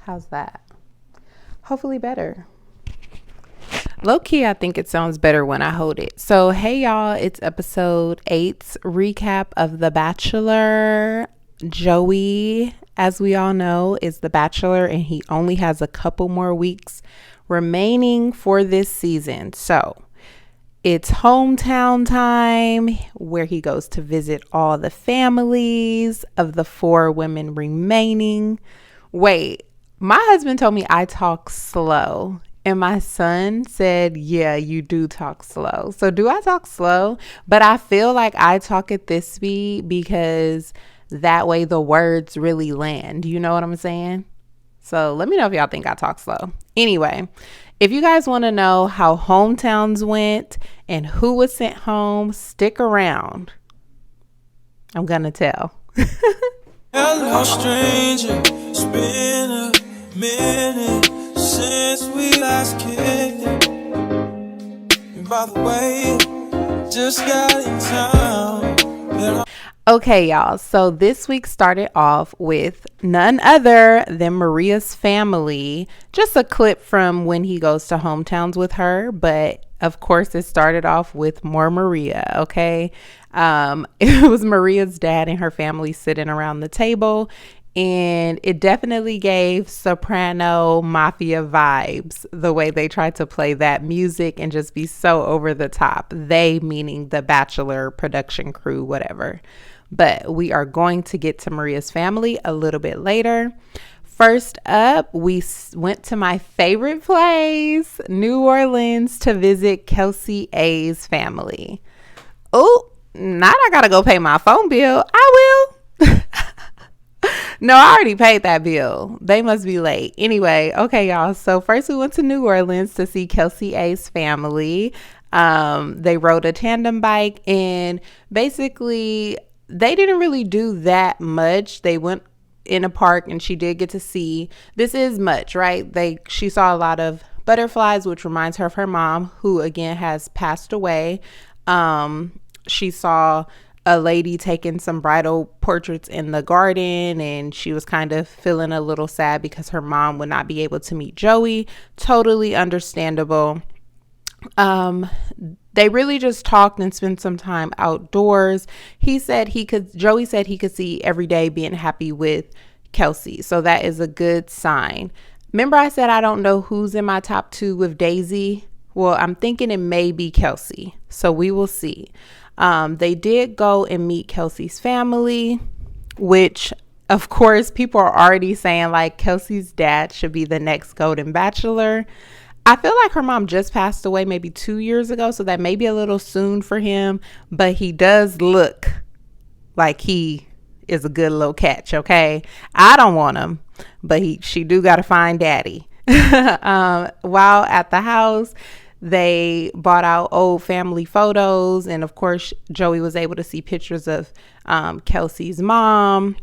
How's that? Hopefully better. Low key, I think it sounds better when I hold it. So, hey y'all, it's episode 8's recap of The Bachelor. Joey, as we all know, is The Bachelor and he only has a couple more weeks remaining for this season. So, it's hometown time where he goes to visit all the families of the 4 women remaining. Wait, my husband told me I talk slow. And my son said, yeah, you do talk slow. So do I talk slow? But I feel like I talk at this speed because that way the words really land. You know what I'm saying? So let me know if y'all think I talk slow. Anyway, if you guys want to know how hometowns went and who was sent home, stick around. I'm going to tell. Hello, stranger. It's been a minute since we last kicked it. And by the way, just got in town. Okay, y'all. So this week started off with none other than Maria's family. Just a clip from when he goes to hometowns with her. But of course, it started off with more Maria. Okay. It was Maria's dad and her family sitting around the table. And it definitely gave soprano mafia vibes, the way they tried to play that music and just be so over the top. They meaning the Bachelor production crew, whatever. But we are going to get to Maria's family a little bit later. First up, we went to my favorite place, New Orleans, to visit Kelsey A's family. Oh, now I gotta go pay my phone bill. I will. No, I already paid that bill. They must be late. Anyway, okay, y'all. So first we went to New Orleans to see Kelsey A's family. They rode a tandem bike and basically they didn't really do that much. They went in a park and she did get to see, this is much, right? She saw a lot of butterflies, which reminds her of her mom, who again has passed away. She saw a lady taking some bridal portraits in the garden and she was kind of feeling a little sad because her mom would not be able to meet Joey. Totally understandable. They really just talked and spent some time outdoors. Joey said he could see every day being happy with Kelsey. So that is a good sign. Remember I said I don't know who's in my top 2 with Daisy? Well, I'm thinking it may be Kelsey. So we will see. They did go and meet Kelsey's family, which of course people are already saying like Kelsey's dad should be the next Golden Bachelor. I feel like her mom just passed away maybe 2 years ago, so that may be a little soon for him, but he does look like he is a good little catch. Okay. I don't want him, but she do got to find daddy. While at the house, they bought out old family photos. And of course, Joey was able to see pictures of Kelsey's mom.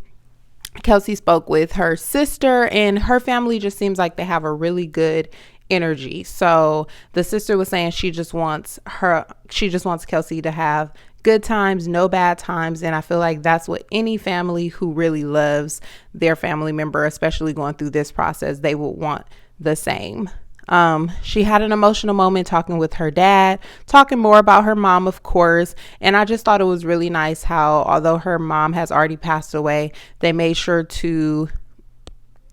Kelsey spoke with her sister and her family just seems like they have a really good energy. So the sister was saying she just wants Kelsey to have good times, no bad times. And I feel like that's what any family who really loves their family member, especially going through this process, they would want the same. She had an emotional moment talking with her dad, talking more about her mom, of course. And I just thought it was really nice how, although her mom has already passed away, they made sure to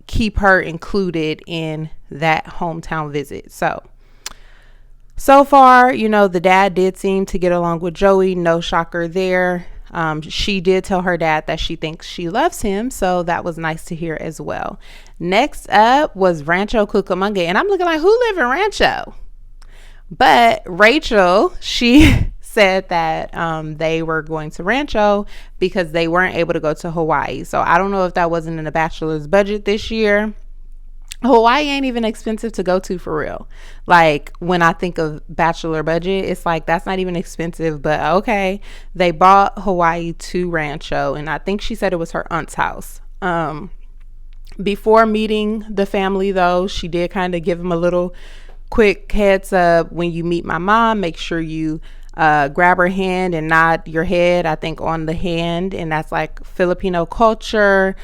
keep her included in that hometown visit. So far, the dad did seem to get along with Joey. No shocker there. She did tell her dad that she thinks she loves him. So that was nice to hear as well. Next up was Rancho Cucamonga. And I'm looking like, who live in Rancho? But Rachel, she said that they were going to Rancho because they weren't able to go to Hawaii. So I don't know if that wasn't in the Bachelor's budget this year. Hawaii ain't even expensive to go to for real. Like when I think of Bachelor budget, it's like that's not even expensive, but okay. They bought Hawaii to Rancho and I think she said it was her aunt's house. Before meeting the family though, she did kind of give them a little quick heads up. When you meet my mom, make sure you grab her hand and nod your head, I think, on the hand, and that's like Filipino culture.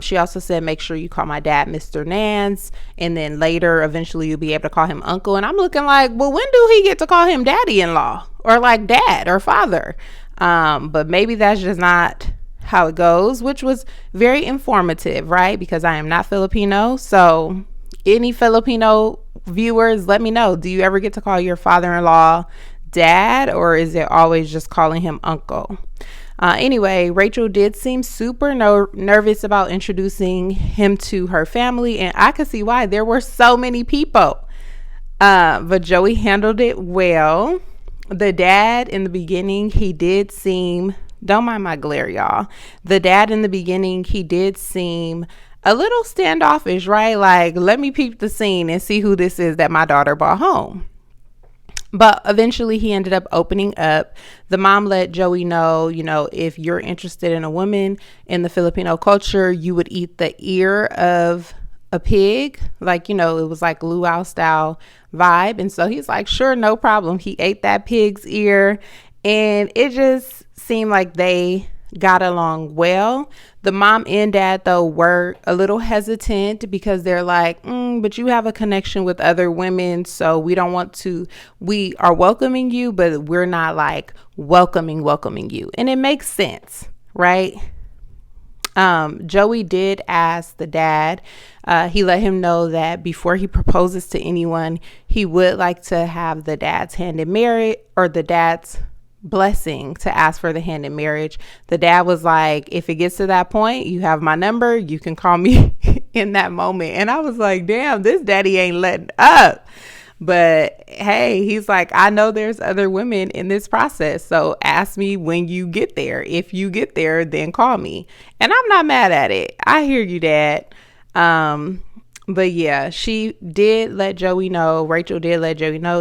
She also said, make sure you call my dad Mr. Nance, and then later, eventually, you'll be able to call him uncle. And I'm looking like, well, when do he get to call him daddy-in-law or like dad or father? But maybe that's just not how it goes, which was very informative, right? Because I am not Filipino. So any Filipino viewers, let me know. Do you ever get to call your father-in-law dad, or is it always just calling him uncle? Anyway, Rachel did seem super nervous about introducing him to her family, and I could see why. There were so many people. But Joey handled it well. The dad in the beginning, he did seem, don't mind my glare, y'all. The dad in the beginning, he did seem a little standoffish, right? Like, let me peep the scene and see who this is that my daughter brought home. But eventually he ended up opening up. The mom let Joey know, if you're interested in a woman in the Filipino culture, you would eat the ear of a pig. Like, it was like luau style vibe. And so he's like, sure, no problem. He ate that pig's ear, and it just seemed like they got along well. The mom and dad, though, were a little hesitant because they're like, but you have a connection with other women, so we are welcoming you, but we're not like welcoming you. And it makes sense, right? Joey did ask the dad, he let him know that before he proposes to anyone, he would like to have the dad's hand in marriage, or the dad's blessing to ask for the hand in marriage. The dad was like, if it gets to that point, you have my number, you can call me in that moment. And I was like, damn, this daddy ain't letting up. But hey, he's like, I know there's other women in this process, so ask me when you get there. If you get there, then call me. And I'm not mad at it. I hear you, Dad. But yeah, Rachel did let Joey know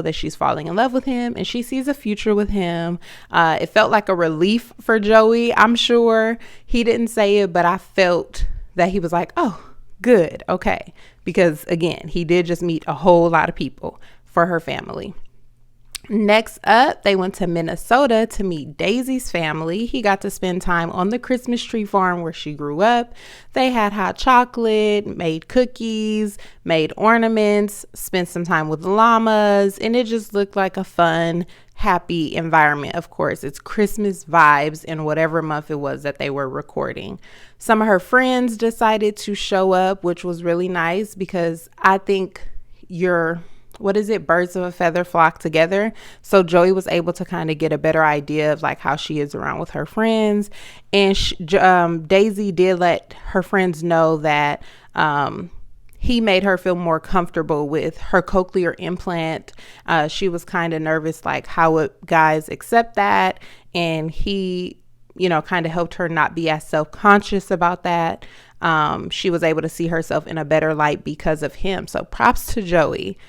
that she's falling in love with him and she sees a future with him. It felt like a relief for Joey. I'm sure he didn't say it, but I felt that he was like, oh, good. Okay. Because again, he did just meet a whole lot of people for her family. Next up, they went to Minnesota to meet Daisy's family. He got to spend time on the Christmas tree farm where she grew up. They had hot chocolate, made cookies, made ornaments, spent some time with llamas, and it just looked like a fun, happy environment. Of course, it's Christmas vibes in whatever month it was that they were recording. Some of her friends decided to show up, which was really nice because I think birds of a feather flock together. So Joey was able to kind of get a better idea of like how she is around with her friends. And Daisy did let her friends know that he made her feel more comfortable with her cochlear implant. She was kind of nervous, like how would guys accept that? And he, kind of helped her not be as self-conscious about that. She was able to see herself in a better light because of him. So props to Joey.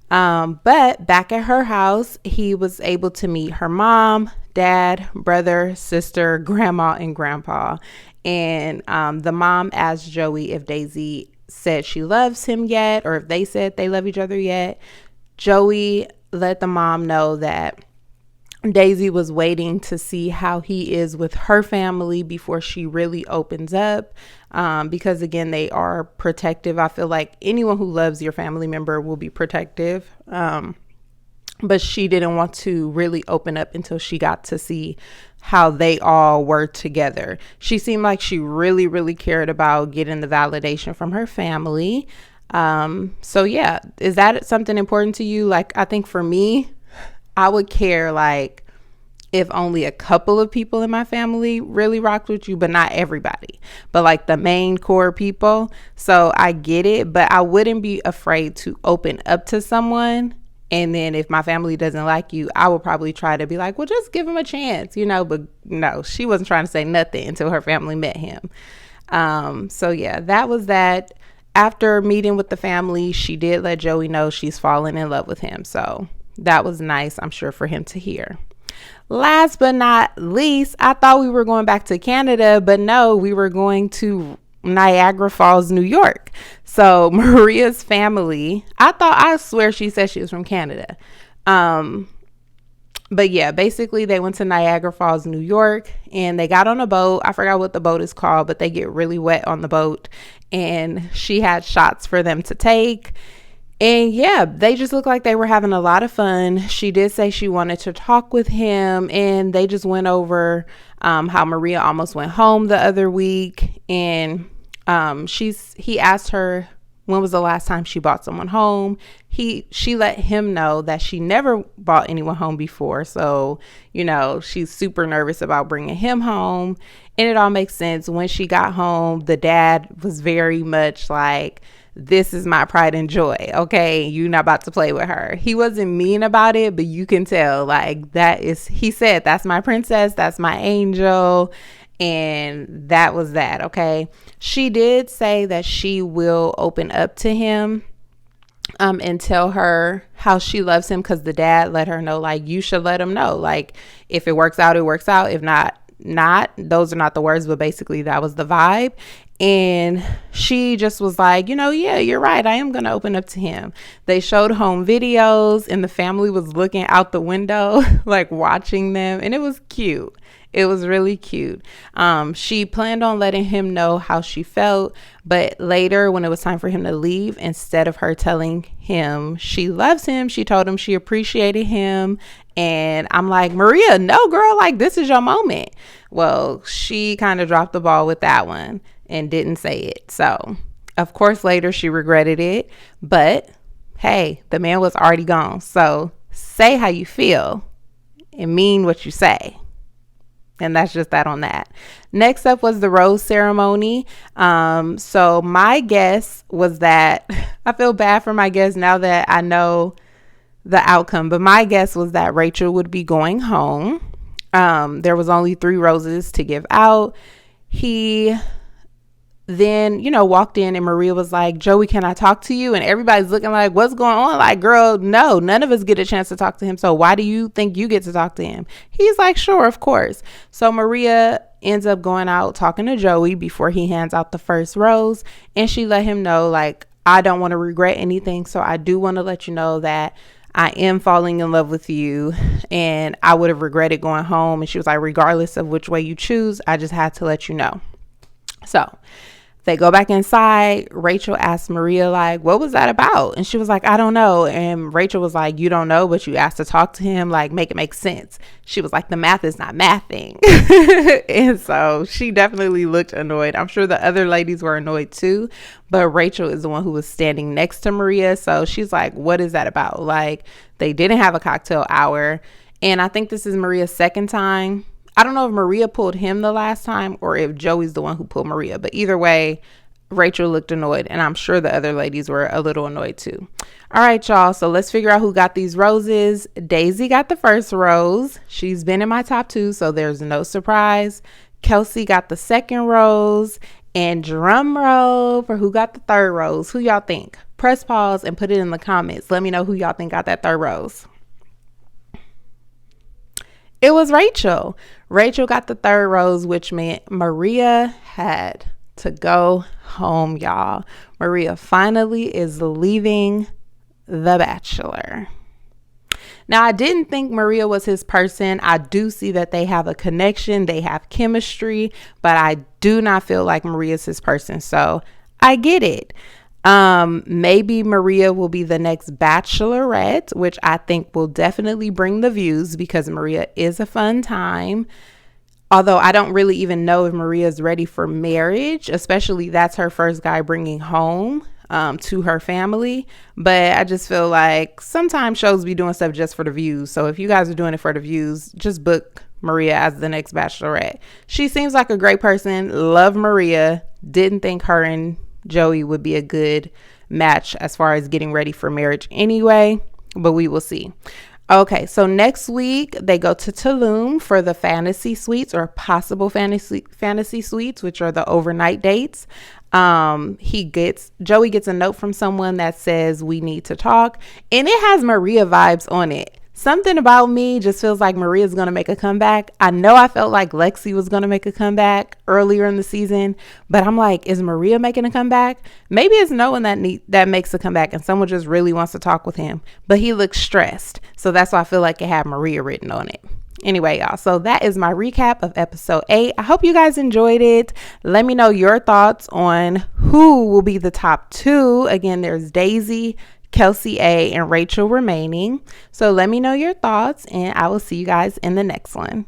But back at her house, he was able to meet her mom, dad, brother, sister, grandma, and grandpa. And the mom asked Joey if Daisy said she loves him yet, or if they said they love each other yet. Joey let the mom know that Daisy was waiting to see how he is with her family before she really opens up, because again, they are protective. I feel like anyone who loves your family member will be protective, but she didn't want to really open up until she got to see how they all were together. She seemed like she really, really cared about getting the validation from her family. So yeah, is that something important to you? Like, I think for me, I would care like if only a couple of people in my family really rocked with you, but not everybody, but like the main core people. So I get it, but I wouldn't be afraid to open up to someone. And then if my family doesn't like you, I would probably try to be like, well, just give him a chance, but no, she wasn't trying to say nothing until her family met him. So yeah, that was that. After meeting with the family, she did let Joey know she's fallen in love with him. So that was nice, I'm sure, for him to hear. Last but not least, I thought we were going back to Canada, but no, we were going to Niagara Falls, New York. So Maria's family, I swear she said she was from Canada. But yeah, basically they went to Niagara Falls, New York, and they got on a boat. I forgot what the boat is called, but they get really wet on the boat, and she had shots for them to take. And yeah, they just looked like they were having a lot of fun. She did say she wanted to talk with him, and they just went over how Maria almost went home the other week. And he asked her when was the last time she brought someone home. She let him know that she never brought anyone home before. So, she's super nervous about bringing him home. And it all makes sense. When she got home, the dad was very much like, this is my pride and joy. Okay, you're not about to play with her. He wasn't mean about it, but you can tell he said, that's my princess, that's my angel. And that was that. Okay. She did say that she will open up to him and tell her how she loves him, because the dad let her know, like, you should let him know, like, if it works out, it works out. If not, those are not the words, but basically that was the vibe. And she just was like, yeah, you're right, I am going to open up to him. They showed home videos, and the family was looking out the window like watching them, and it was cute. It was really cute. She planned on letting him know how she felt, but later when it was time for him to leave, instead of her telling him she loves him, she told him she appreciated him. And I'm like, Maria, no, girl, like, this is your moment. Well, she kind of dropped the ball with that one and didn't say it. So, of course, later she regretted it. But hey, the man was already gone. So say how you feel and mean what you say. And that's just that on that. Next up was the rose ceremony. So my guess was that, I feel bad for my guess now that I know the outcome, but my guess was that Rachel would be going home. There was only 3 roses to give out. He then, walked in, and Maria was like, Joey, can I talk to you? And everybody's looking like, what's going on? Like, girl, no, none of us get a chance to talk to him. So why do you think you get to talk to him? He's like, sure, of course. So Maria ends up going out talking to Joey before he hands out the first rose. And she let him know, like, I don't want to regret anything. So I do want to let you know that I am falling in love with you, and I would have regretted going home. And she was like, regardless of which way you choose, I just had to let you know. So they go back inside. Rachel asked Maria, like, what was that about? And she was like, I don't know. And Rachel was like, you don't know, but you asked to talk to him, like, make it make sense. She was like, the math is not mathing. And so she definitely looked annoyed. I'm sure the other ladies were annoyed too, but Rachel is the one who was standing next to Maria. So she's like, what is that about? Like, they didn't have a cocktail hour. And I think this is Maria's second time. I don't know if Maria pulled him the last time or if Joey's the one who pulled Maria, but either way, Rachel looked annoyed, and I'm sure the other ladies were a little annoyed too. All right, y'all. So let's figure out who got these roses. Daisy got the first rose. She's been in my top 2, so there's no surprise. Kelsey got the second rose, and drum roll for who got the third rose. Who y'all think? Press pause and put it in the comments. Let me know who y'all think got that third rose. It was Rachel. Rachel got the third rose, which meant Maria had to go home, y'all. Maria finally is leaving The Bachelor. Now, I didn't think Maria was his person. I do see that they have a connection. They have chemistry, but I do not feel like Maria's his person. So I get it. Maybe Maria will be the next Bachelorette, which I think will definitely bring the views because Maria is a fun time. Although I don't really even know if Maria's ready for marriage, especially that's her first guy bringing home to her family. But I just feel like sometimes shows be doing stuff just for the views. So if you guys are doing it for the views, just book Maria as the next Bachelorette. She seems like a great person. Love Maria. Didn't think her and Joey would be a good match as far as getting ready for marriage anyway, but we will see. Okay, so next week they go to Tulum for the fantasy suites or possible fantasy suites, which are the overnight dates. Joey gets a note from someone that says we need to talk, and it has Maria vibes on it. Something about me just feels like Maria's going to make a comeback. I know I felt like Lexi was going to make a comeback earlier in the season, but I'm like, is Maria making a comeback? Maybe it's no one that makes a comeback and someone just really wants to talk with him, but he looks stressed. So that's why I feel like it had Maria written on it. Anyway, y'all, so that is my recap of episode 8. I hope you guys enjoyed it. Let me know your thoughts on who will be the top 2. Again, there's Daisy, Kelsey A, and Rachel remaining. So let me know your thoughts, and I will see you guys in the next one.